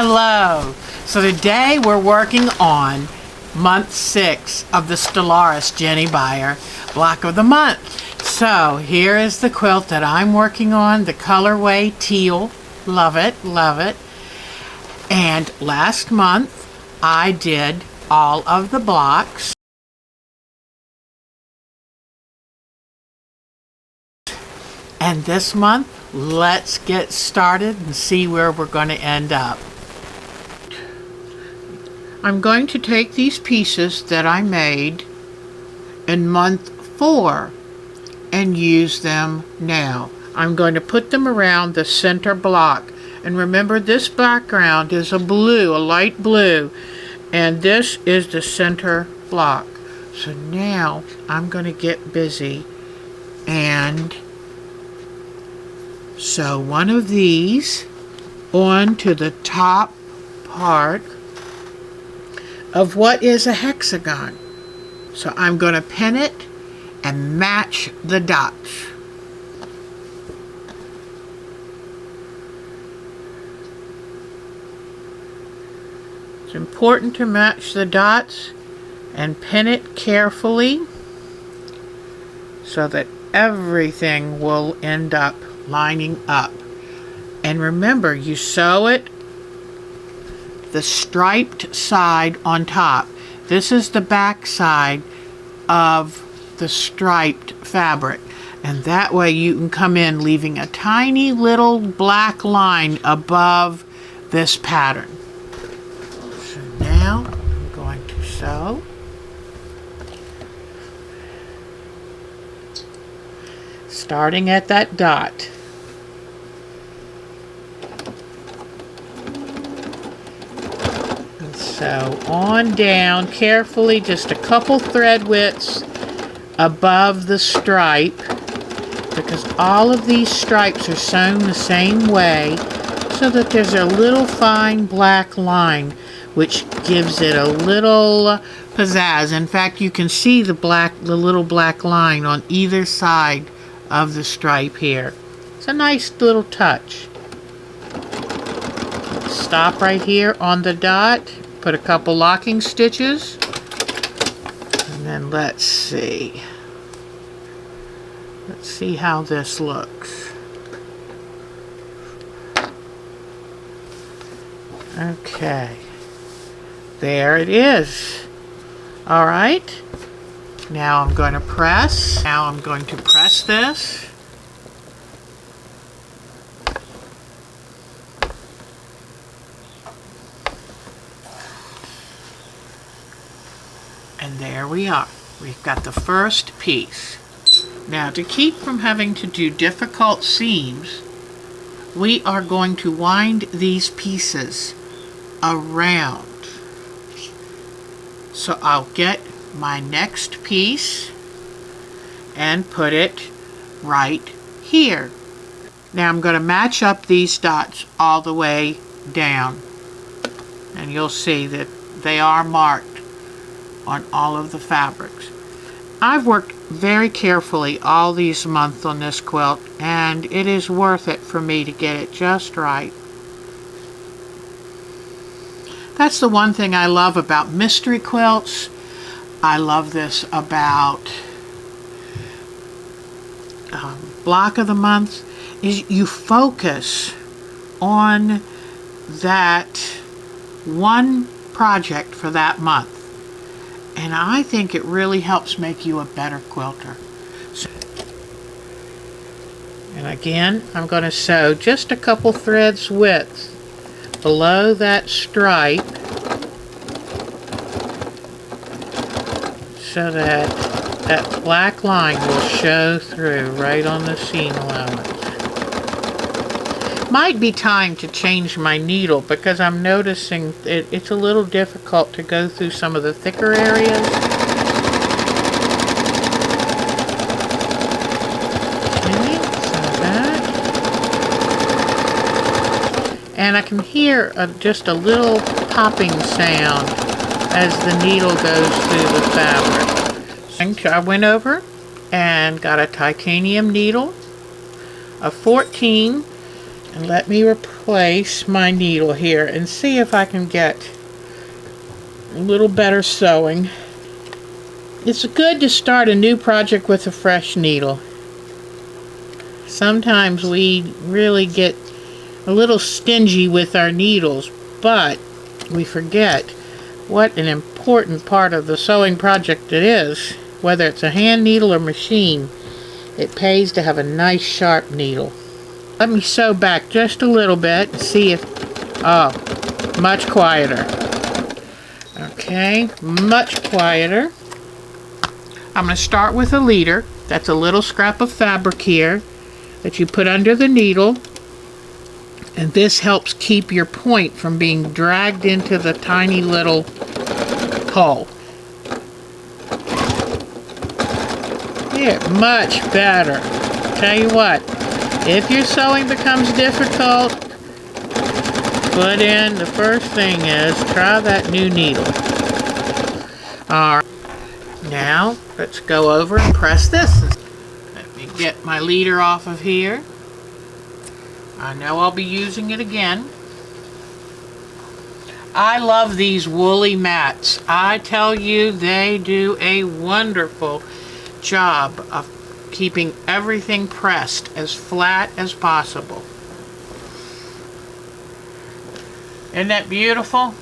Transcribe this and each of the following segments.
Hello. So today we're working on month 6 of the Stellaris Jinny Beyer block of the month. So here is the quilt that I'm working on, the colorway teal. Love it, love it. And last month I did all of the blocks. And this month, let's get started and see where we're going to end up. I'm going to take these pieces that I made in month 4 and use them now. I'm going to put them around the center block. And remember, this background is a blue, a light blue, and this is the center block. So now I'm going to get busy and sew one of these onto the top part of what is a hexagon. So I'm going to pin it and match the dots. It's important to match the dots and pin it carefully so that everything will end up lining up. And remember, you sew it the striped side on top. This is the back side of the striped fabric, and that way you can come in leaving a tiny little black line above this pattern. So now I'm going to sew. Starting at that dot. So on down carefully, just a couple thread widths above the stripe, because all of these stripes are sewn the same way, so that there's a little fine black line which gives it a little pizzazz. In fact, you can see the little black line on either side of the stripe here. It's a nice little touch. Stop right here on the dot. Put a couple locking stitches, and then let's see how this looks. Okay, there it is. All right, now I'm going to press. Now I'm going to press this. And there we are. We've got the first piece. Now, to keep from having to do difficult seams, we are going to wind these pieces around. So I'll get my next piece and put it right here. Now I'm going to match up these dots all the way down, and you'll see that they are marked on all of the fabrics. I've worked very carefully all these months on this quilt, and it is worth it for me to get it just right. That's the one thing I love about mystery quilts. I love this about block of the month, is you focus on that one project for that month. And I think it really helps make you a better quilter. And again, I'm going to sew just a couple threads width below that stripe so that that black line will show through right on the seam allowance. Might be time to change my needle, because I'm noticing it's a little difficult to go through some of the thicker areas. Okay, so that. And I can hear just a little popping sound as the needle goes through the fabric. I went over and got a titanium needle, a 14 And let me replace my needle here and see if I can get a little better sewing. It's good to start a new project with a fresh needle. Sometimes we really get a little stingy with our needles, but we forget what an important part of the sewing project it is. Whether it's a hand needle or machine, it pays to have a nice sharp needle. Let me sew back just a little bit and see if, oh, much quieter. Okay, much quieter. I'm going to start with a leader. That's a little scrap of fabric here that you put under the needle, and this helps keep your point from being dragged into the tiny little hole. Here, much better. Tell you what, if your sewing becomes difficult, put in, the first thing is, try that new needle. Alright, now let's go over and press this. Let me get my leader off of here. I know I'll be using it again. I love these woolly mats. I tell you, they do a wonderful job of keeping everything pressed as flat as possible. Isn't that beautiful?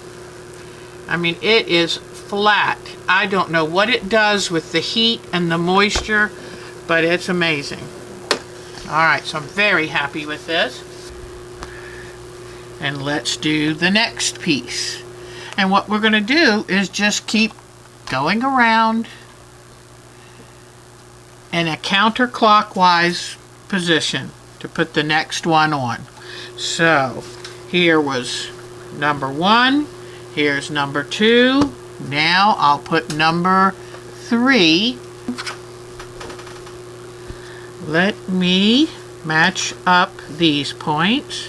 I mean, it is flat. I don't know what it does with the heat and the moisture, but it's amazing. Alright, so I'm very happy with this. And let's do the next piece. And what we're going to do is just keep going around in a counterclockwise position to put the next one on. So here was number 1, here's number 2, now I'll put number 3. Let me match up these points.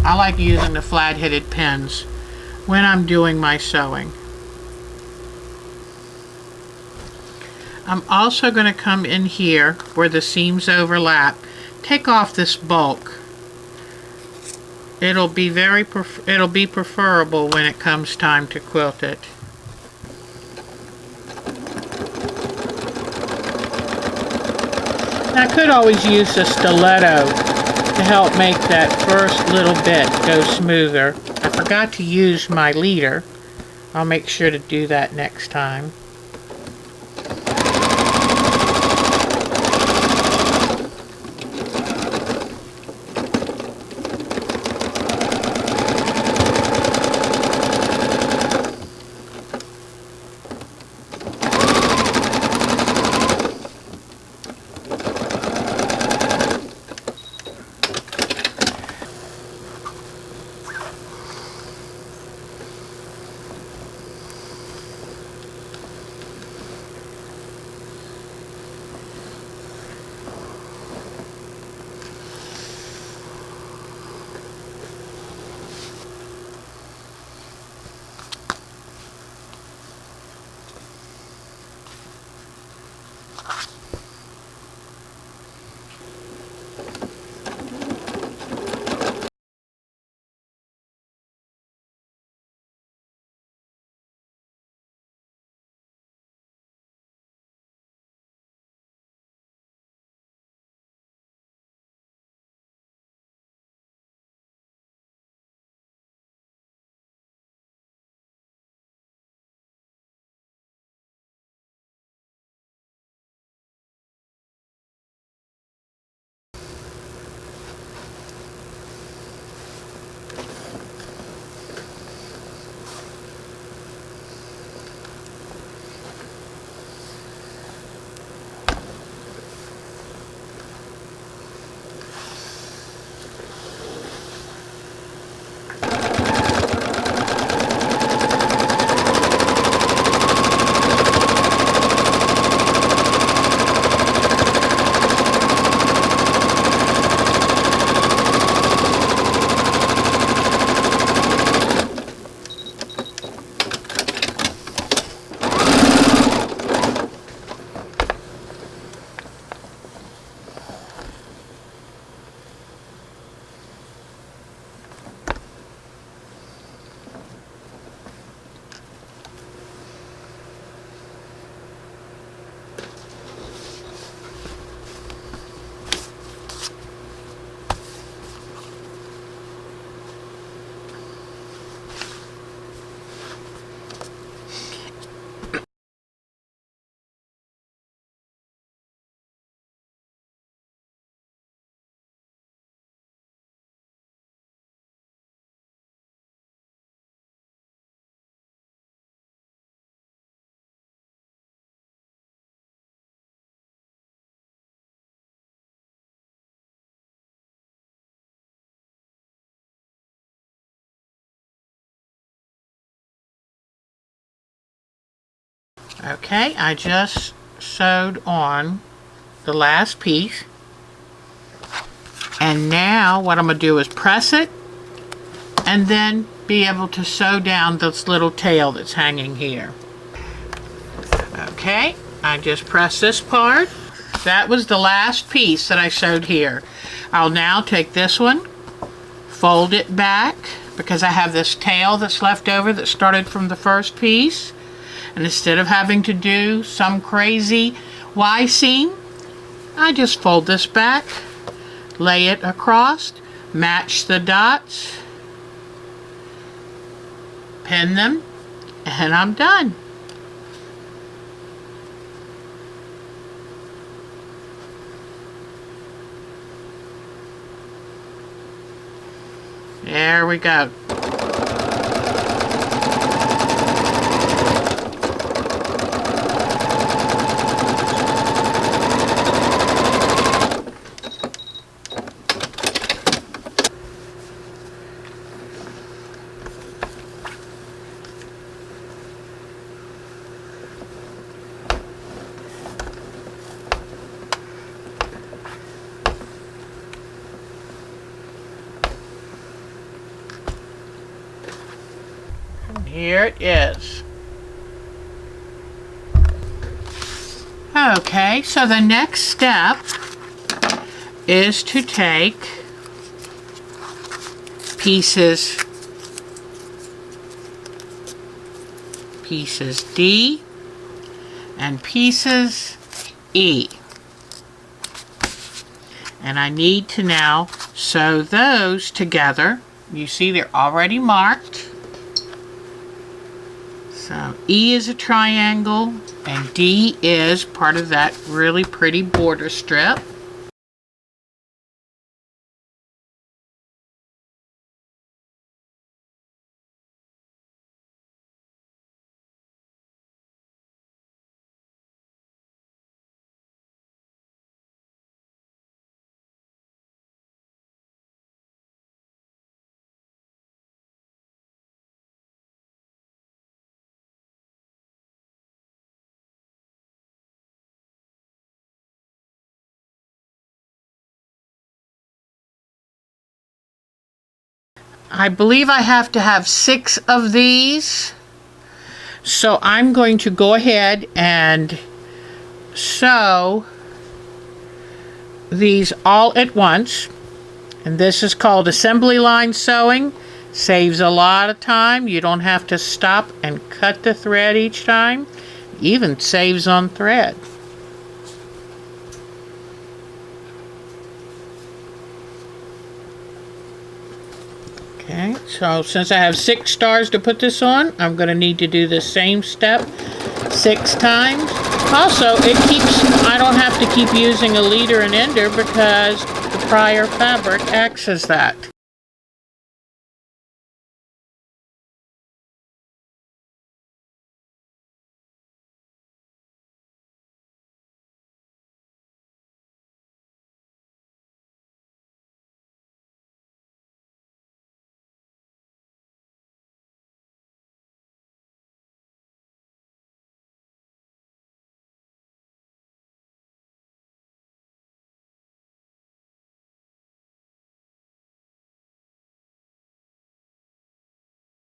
I like using the flat-headed pens when I'm doing my sewing. I'm also going to come in here where the seams overlap, take off this bulk. It'll be preferable when it comes time to quilt it. I could always use a stiletto to help make that first little bit go smoother. I forgot to use my leader. I'll make sure to do that next time. Okay, I just sewed on the last piece. And now what I'm going to do is press it and then be able to sew down this little tail that's hanging here. Okay, I just press this part. That was the last piece that I sewed here. I'll now take this one, fold it back, because I have this tail that's left over that started from the first piece. And instead of having to do some crazy Y seam, I just fold this back, lay it across, match the dots, pin them, and I'm done. There we go. Here it is. Okay, so the next step is to take pieces D and pieces E. And I need to now sew those together. You see they're already marked. So E is a triangle and D is part of that really pretty border strip. I believe I have to have 6 of these. So I'm going to go ahead and sew these all at once. And this is called assembly line sewing. Saves a lot of time. You don't have to stop and cut the thread each time. Even saves on thread. Okay, so since I have 6 stars to put this on, I'm going to need to do the same step 6 times. Also, I don't have to keep using a leader and ender because the prior fabric acts as that.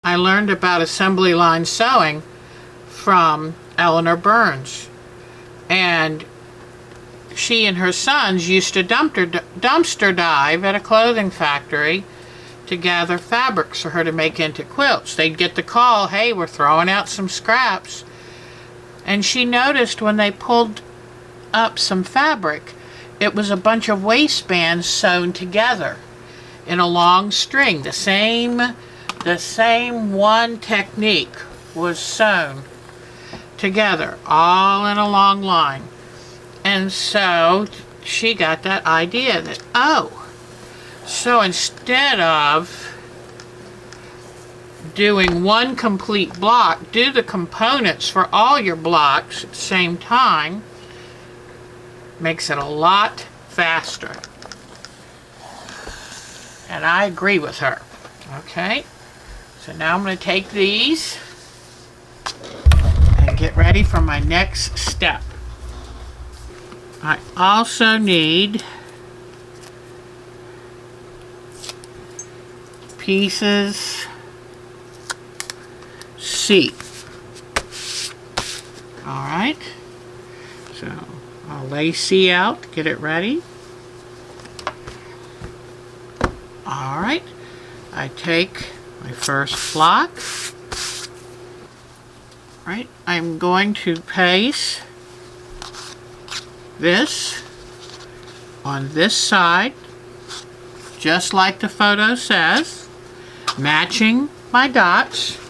I learned about assembly line sewing from Eleanor Burns, and she and her sons used to dumpster dive at a clothing factory to gather fabrics for her to make into quilts. They'd get the call, hey, we're throwing out some scraps. And she noticed when they pulled up some fabric, it was a bunch of waistbands sewn together in a long string. The same one technique was sewn together, all in a long line. And so she got that idea that, oh, so instead of doing one complete block, do the components for all your blocks at the same time. Makes it a lot faster. And I agree with her. Okay, so now I'm going to take these and get ready for my next step. I also need pieces C. All right, so I'll lay C out, get it ready. All right, I take my first block. All right, I'm going to paste this on this side, just like the photo says, matching my dots.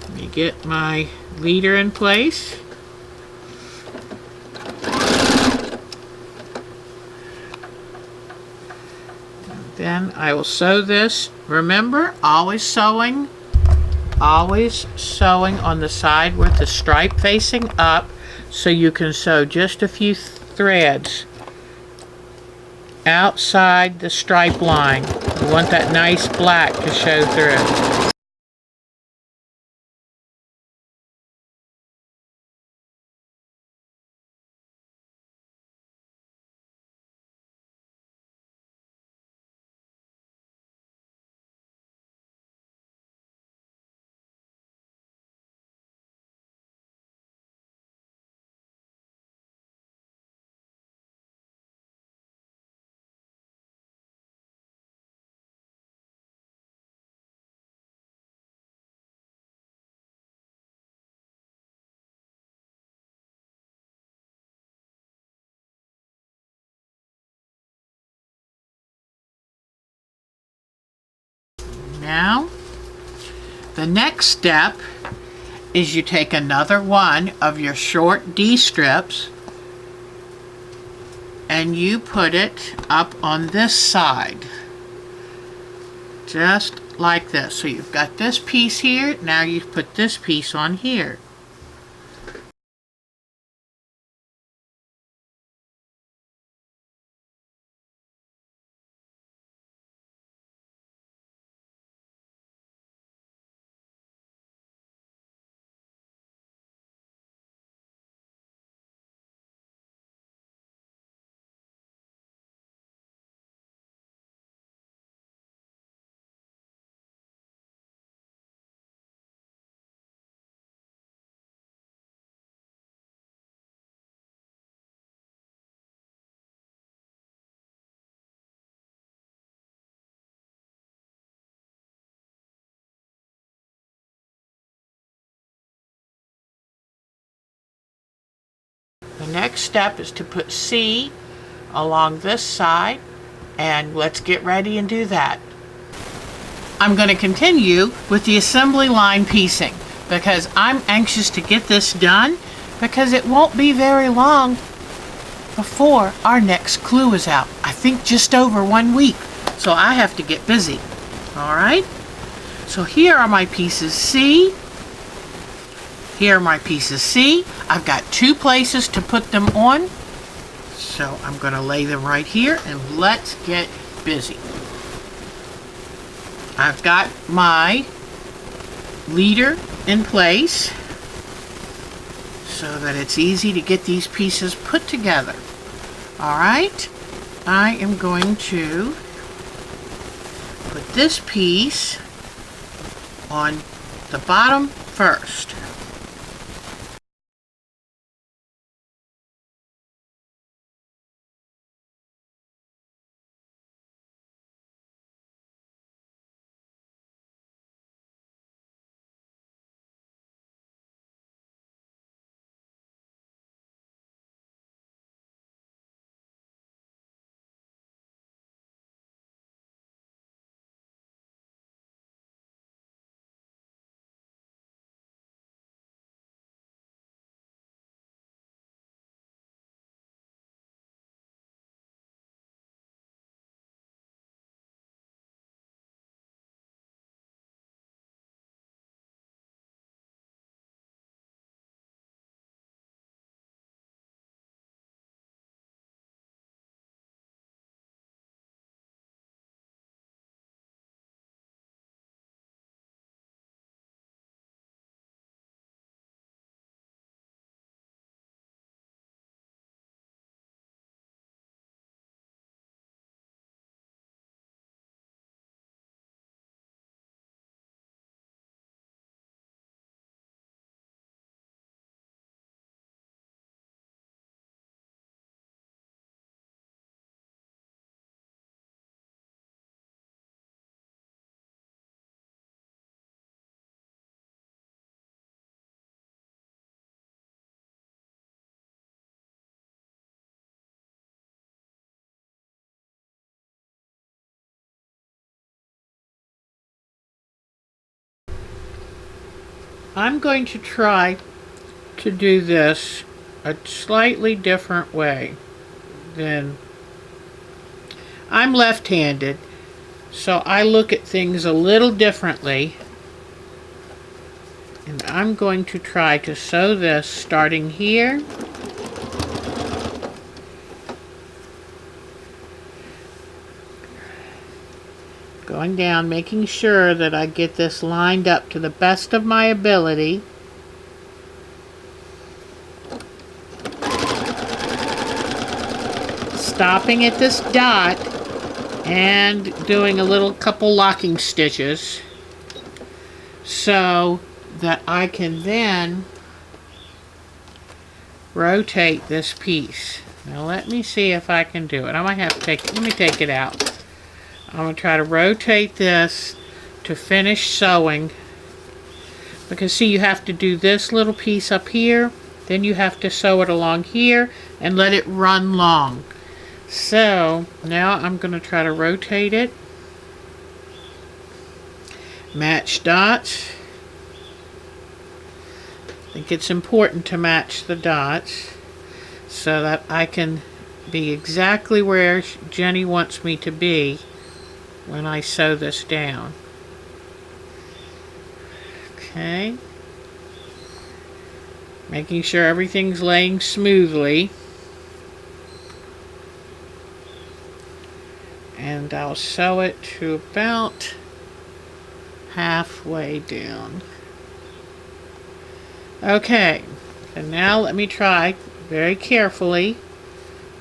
Let me get my leader in place. Then I will sew this. Remember, always sewing on the side with the stripe facing up, so you can sew just a few threads outside the stripe line. You want that nice black to show through. Now, the next step is you take another one of your short D strips and you put it up on this side, just like this. So you've got this piece here, now you put this piece on here. The next step is to put C along this side, and let's get ready and do that. I'm going to continue with the assembly line piecing because I'm anxious to get this done, because it won't be very long before our next clue is out. I think just over 1 week, so I have to get busy. All right, so here are my pieces C. Here are my pieces C. I've got 2 places to put them on, so I'm going to lay them right here and let's get busy. I've got my leader in place so that it's easy to get these pieces put together. All right, I am going to put this piece on the bottom first. I'm going to try to do this a slightly different way than I'm left-handed, so I look at things a little differently, and I'm going to try to sew this starting here going down, making sure that I get this lined up to the best of my ability. Stopping at this dot and doing a little couple locking stitches so that I can then rotate this piece. Now let me see if I can do it. I might have to let me take it out. I'm going to try to rotate this to finish sewing, because see, you have to do this little piece up here, then you have to sew it along here and let it run long. So now I'm going to try to rotate it, match dots. I think it's important to match the dots so that I can be exactly where Jenny wants me to be when I sew this down. Okay. Making sure everything's laying smoothly. And I'll sew it to about halfway down. Okay, and now let me try very carefully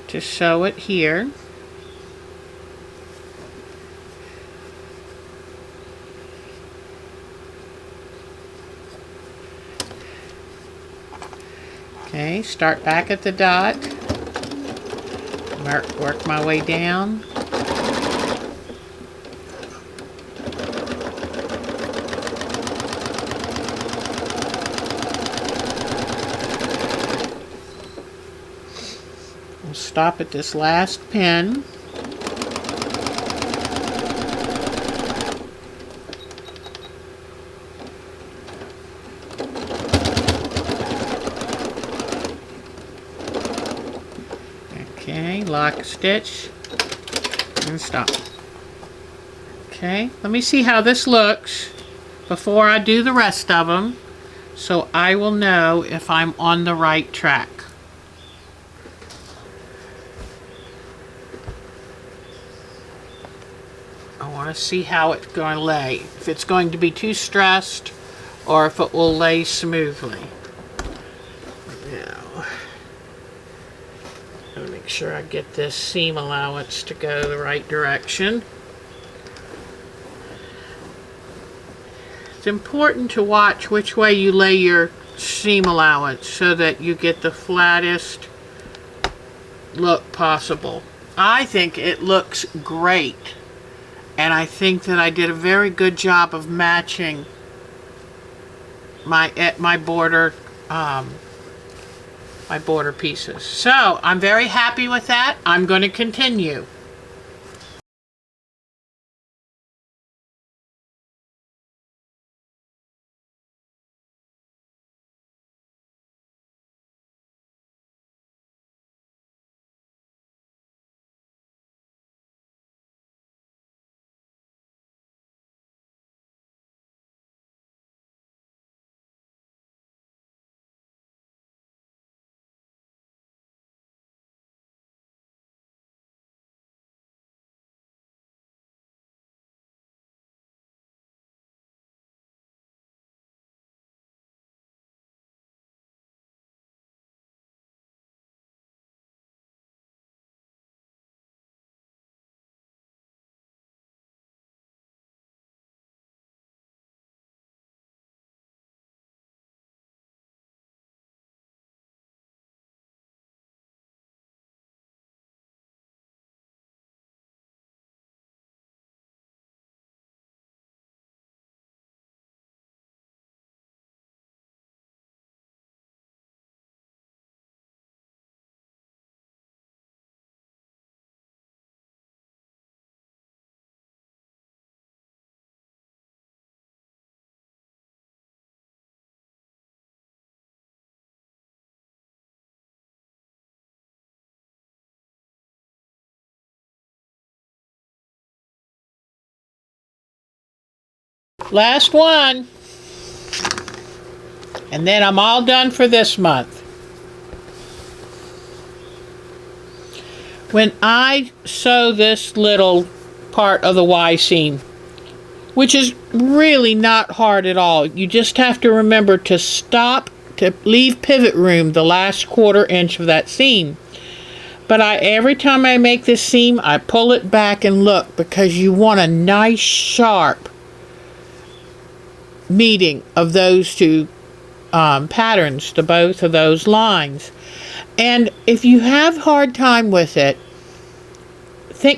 to sew it here. Okay, start back at the dot, work my way down. We'll stop at this last pin. Okay, lock stitch and stop. Okay, let me see how this looks before I do the rest of them, so I will know if I'm on the right track. I want to see how it's going to lay, if it's going to be too stressed or if it will lay smoothly. Now, I'm going to make sure I get this seam allowance to go the right direction. It's important to watch which way you lay your seam allowance so that you get the flattest look possible. I think it looks great, and I think that I did a very good job of matching my border pieces. So I'm very happy with that. I'm going to continue. Last one. And then I'm all done for this month. When I sew this little part of the Y seam, which is really not hard at all, you just have to remember to stop, to leave pivot room the last 1/4 inch of that seam. But every time I make this seam, I pull it back and look, because you want a nice sharp meeting of those two patterns to both of those lines. And if you have hard time with it,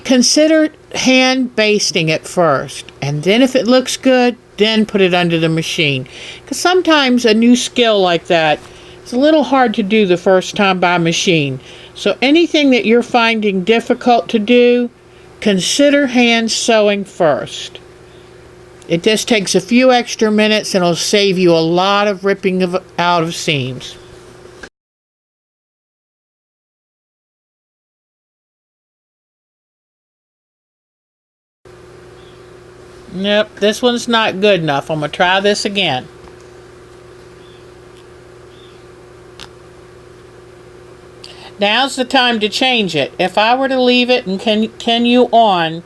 consider hand basting it first, and then if it looks good, then put it under the machine, because sometimes a new skill like that, it's a little hard to do the first time by machine. So anything that you're finding difficult to do, consider hand sewing first. It just takes a few extra minutes and it'll save you a lot of ripping out of seams. Nope, this one's not good enough. I'm going to try this again. Now's the time to change it. If I were to leave it and continue on,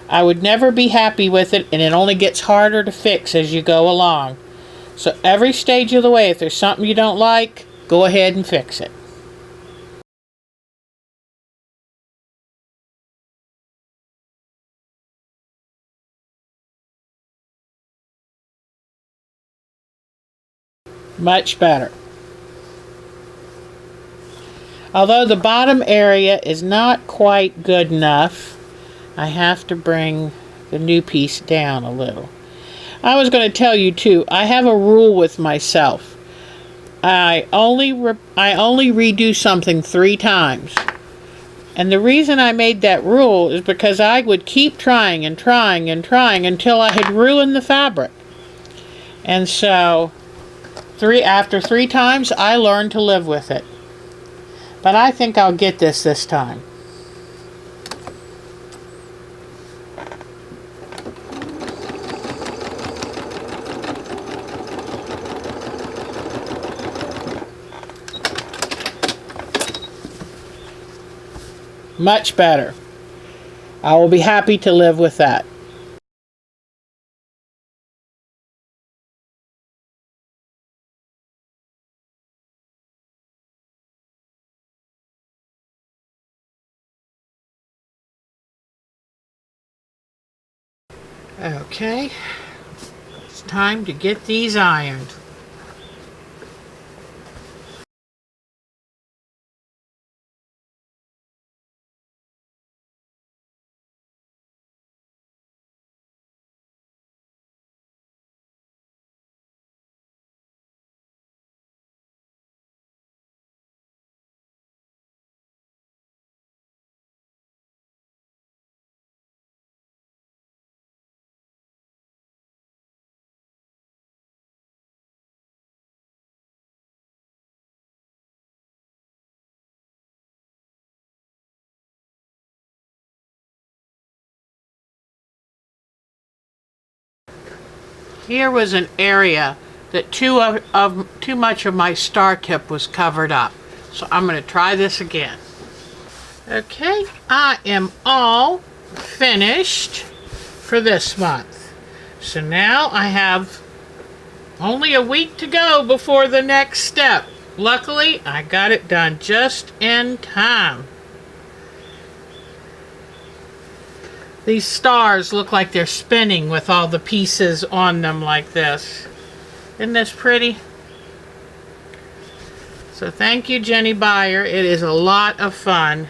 I would never be happy with it, and it only gets harder to fix as you go along. So every stage of the way, if there's something you don't like, go ahead and fix it. Much better. Although the bottom area is not quite good enough, I have to bring the new piece down a little. I was going to tell you too, I have a rule with myself. I only redo something 3 times. And the reason I made that rule is because I would keep trying and trying and trying until I had ruined the fabric. And so after 3 times, I learned to live with it. But I think I'll get this time. Much better. I will be happy to live with that. Okay, it's time to get these ironed. Here was an area that too much of my star tip was covered up. So I'm going to try this again. Okay, I am all finished for this month. So now I have only a week to go before the next step. Luckily, I got it done just in time. These stars look like they're spinning with all the pieces on them like this. Isn't this pretty? So thank you, Jinny Beyer. It is a lot of fun.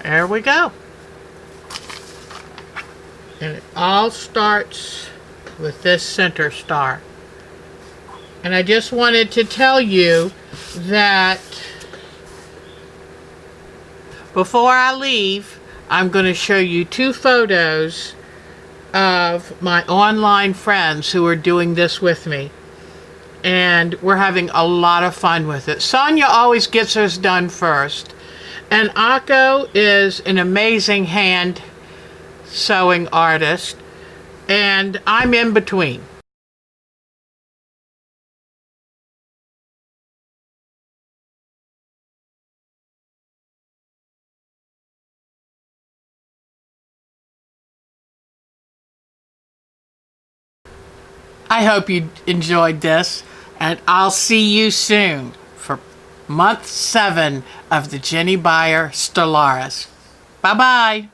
There we go. And it all starts with this center star. And I just wanted to tell you that before I leave, I'm going to show you 2 photos of my online friends who are doing this with me. And we're having a lot of fun with it. Sonia always gets hers done first. And Akko is an amazing hand sewing artist, and I'm in between. I hope you enjoyed this, and I'll see you soon for month 7 of the Jinny Beyer Stellaris. Bye-bye.